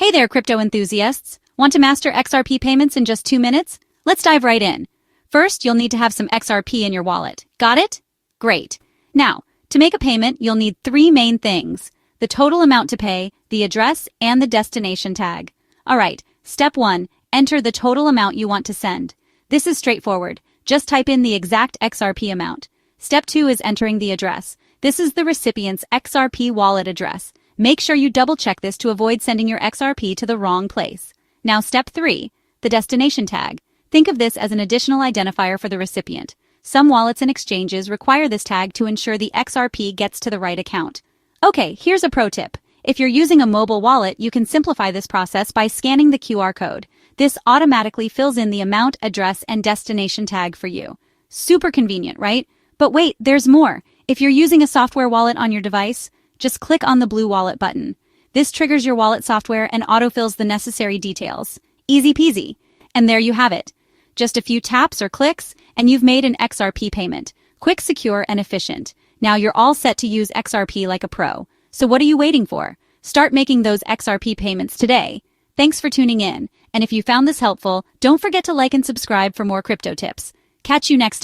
Hey there, crypto enthusiasts! Want to master XRP payments in just 2 minutes? Let's dive right in. First, you'll need to have some XRP in your wallet. Got it? Great. Now, to make a payment, you'll need 3 main things: the total amount to pay, the address, and the destination tag. Alright, step 1, enter the total amount you want to send. This is straightforward. Just type in the exact XRP amount. Step 2 is entering the address. This is the recipient's XRP wallet address. Make sure you double-check this to avoid sending your XRP to the wrong place. Now step 3, the destination tag. Think of this as an additional identifier for the recipient. Some wallets and exchanges require this tag to ensure the XRP gets to the right account. Okay, here's a pro tip. If you're using a mobile wallet, you can simplify this process by scanning the QR code. This automatically fills in the amount, address, and destination tag for you. Super convenient, right? But wait, there's more. If you're using a software wallet on your device, just click on the blue wallet button. This triggers your wallet software and autofills the necessary details. Easy peasy. And there you have it. Just a few taps or clicks, and you've made an XRP payment. Quick, secure, and efficient. Now you're all set to use XRP like a pro. So what are you waiting for? Start making those XRP payments today. Thanks for tuning in. And if you found this helpful, don't forget to like and subscribe for more crypto tips. Catch you next time.